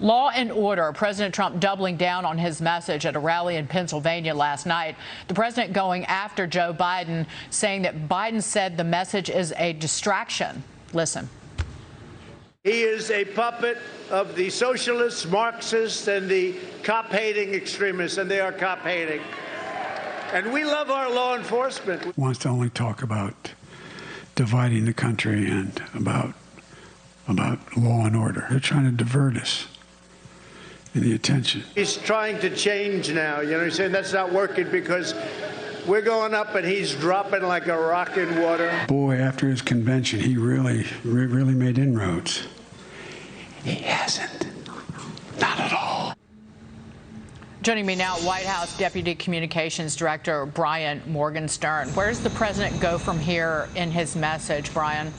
Law and order. President Trump doubling down on his message at a rally in Pennsylvania last night. The president going after Joe Biden, saying that Biden said the message is a distraction. Listen. He is a puppet of the socialists, Marxists, and the cop-hating extremists, and they are cop-hating. And we love our law enforcement. Wants to only talk about dividing the country and about law and order. They're trying to divert us in the attention. He's trying to change now. You know, he's saying that's not working because we're going up and he's dropping like a rock in water. Boy, after his convention, he really made inroads. He hasn't. Not at all. Joining me now, White House Deputy Communications Director Brian Morgenstern. Where does the president go from here in his message, Brian?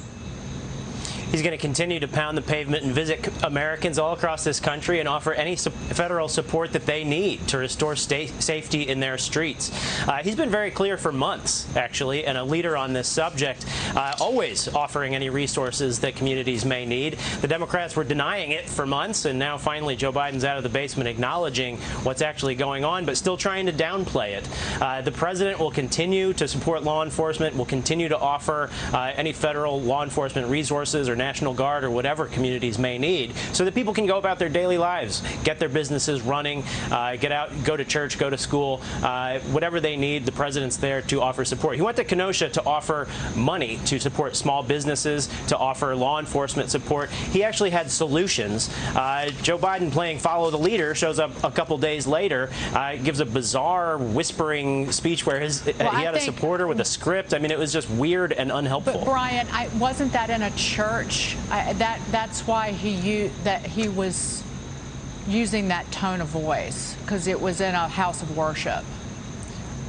He's going to continue to pound the pavement and visit Americans all across this country and offer any federal support that they need to restore safety in their streets. He's been very clear for months, actually, and a leader on this subject, always offering any resources that communities may need. The Democrats were denying it for months, and now finally Joe Biden's out of the basement acknowledging what's actually going on, but still trying to downplay it. The president will continue to support law enforcement, will continue to offer any federal law enforcement resources or National Guard or whatever communities may need so that people can go about their daily lives, get their businesses running, get out, go to church, go to school, whatever they need. The president's there to offer support. He went to Kenosha to offer money to support small businesses, to offer law enforcement support. He actually had solutions. Joe Biden, playing follow the leader, shows up a couple days later, gives a bizarre whispering speech where he had a supporter with a script. I mean, it was just weird and unhelpful. But Brian, wasn't that in a church? That's why he was using that tone of voice, because it was in a house of worship.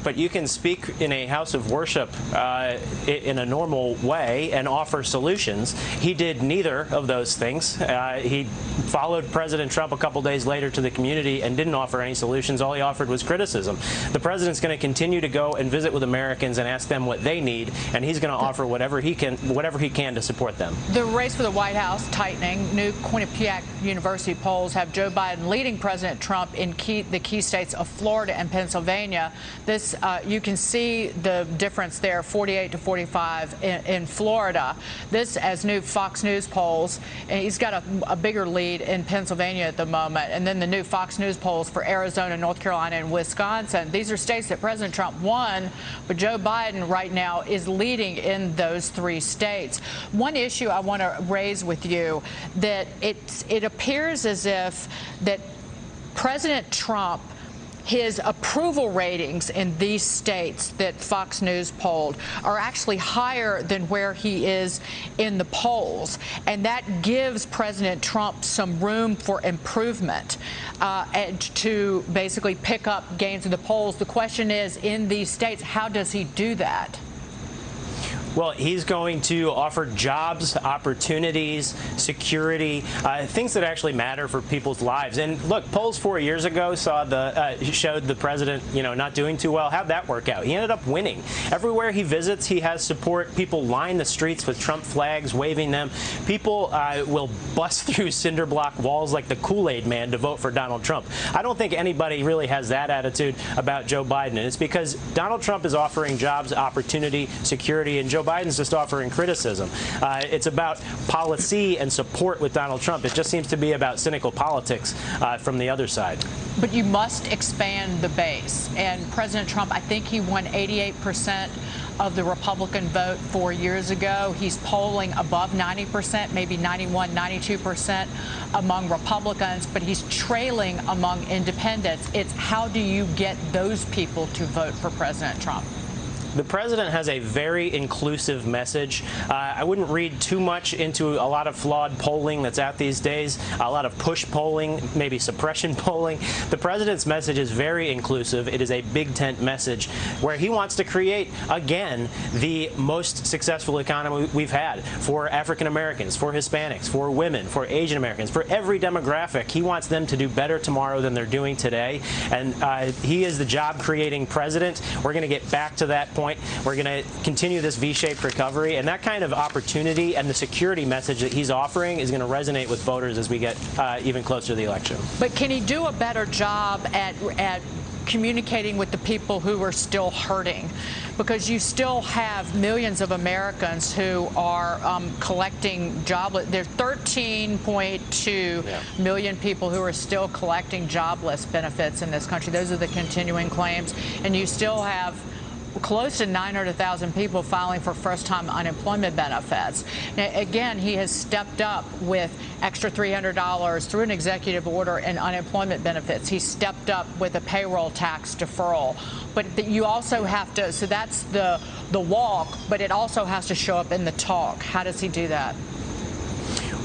But you can speak in a house of worship in a normal way and offer solutions. He did neither of those things. He followed President Trump a couple days later to the community and didn't offer any solutions. All he offered was criticism. The president's going to continue to go and visit with Americans and ask them what they need, and he's going to offer whatever he can to support them. The race for the White House tightening. New Quinnipiac University polls have Joe Biden leading President Trump in the key states of Florida and Pennsylvania. This you can see the difference there, 48 to 45 in Florida. This, as new Fox News polls, and he's got a bigger lead in Pennsylvania at the moment. And then the new Fox News polls for Arizona, North Carolina, and Wisconsin. These are states that President Trump won, but Joe Biden right now is leading in those three states. One issue I want to raise with you, that it appears as if that President Trump, his approval ratings in these states that Fox News polled are actually higher than where he is in the polls. And that gives President Trump some room for improvement and to basically pick up gains in the polls. The question is, in these states, how does he do that? Well, he's going to offer jobs, opportunities, security, things that actually matter for people's lives. And look, polls 4 years ago showed the president, not doing too well. How'd that work out? He ended up winning. Everywhere he visits, he has support. People line the streets with Trump flags, waving them. People will bust through cinder block walls like the Kool-Aid man to vote for Donald Trump. I don't think anybody really has that attitude about Joe Biden. And it's because Donald Trump is offering jobs, opportunity, security, and Joe Biden's just offering criticism. It's about policy and support with Donald Trump. It just seems to be about cynical politics from the other side. But you must expand the base. And President Trump, I think he won 88% of the Republican vote 4 years ago. He's polling above 90%, maybe 91, 92% among Republicans, but he's trailing among independents. It's how do you get those people to vote for President Trump? The president has a very inclusive message. I wouldn't read too much into a lot of flawed polling that's out these days, a lot of push polling, maybe suppression polling. The president's message is very inclusive. It is a big tent message where he wants to create, again, the most successful economy we've had for African Americans, for Hispanics, for women, for Asian Americans, for every demographic. He wants them to do better tomorrow than they're doing today. And he is the job-creating president. We're going to get back to that point point. We're going to continue this V-shaped recovery, and that kind of opportunity and the security message that he's offering is going to resonate with voters as we get even closer to the election. But can he do a better job at communicating with the people who are still hurting? Because you still have millions of Americans who are collecting jobless. There's 13.2 million people who are still collecting jobless benefits in this country. Those are the continuing claims. And you still have close to 900,000 people filing for first-time unemployment benefits. Now, again, he has stepped up with extra $300 through an executive order in unemployment benefits. He stepped up with a payroll tax deferral. But you also have to, so that's the walk, but it also has to show up in the talk. How does he do that?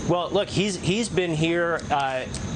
Well, look, he's been here,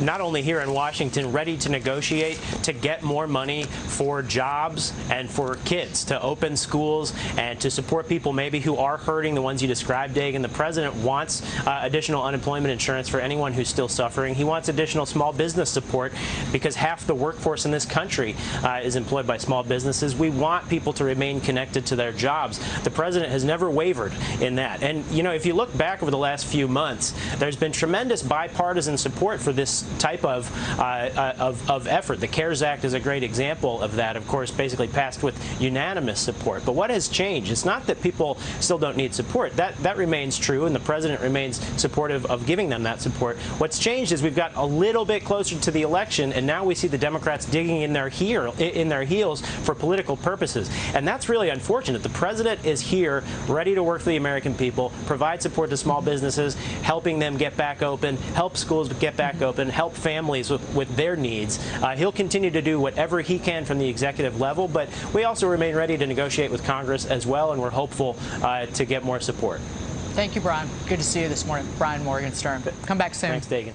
not only here in Washington, ready to negotiate to get more money for jobs and for kids, to open schools and to support people maybe who are hurting, the ones you described, Dagan. The president wants additional unemployment insurance for anyone who's still suffering. He wants additional small business support because half the workforce in this country is employed by small businesses. We want people to remain connected to their jobs. The president has never wavered in that. And, you know, if you look back over the last few months, there's been tremendous bipartisan support for this type of effort. The CARES Act is a great example of that, of course, basically passed with unanimous support. But what has changed? It's not that people still don't need support. That remains true, and the president remains supportive of giving them that support. What's changed is we've got a little bit closer to the election, and now we see the Democrats digging in their heels for political purposes. And that's really unfortunate. The president is here, ready to work for the American people, provide support to small businesses, helping them get back open, help schools get back open, help families with their needs. He'll continue to do whatever he can from the executive level, but we also remain ready to negotiate with Congress as well, and we're hopeful to get more support. Thank you, Brian. Good to see you this morning. Brian Morgenstern. Come back soon. Thanks, Dagan.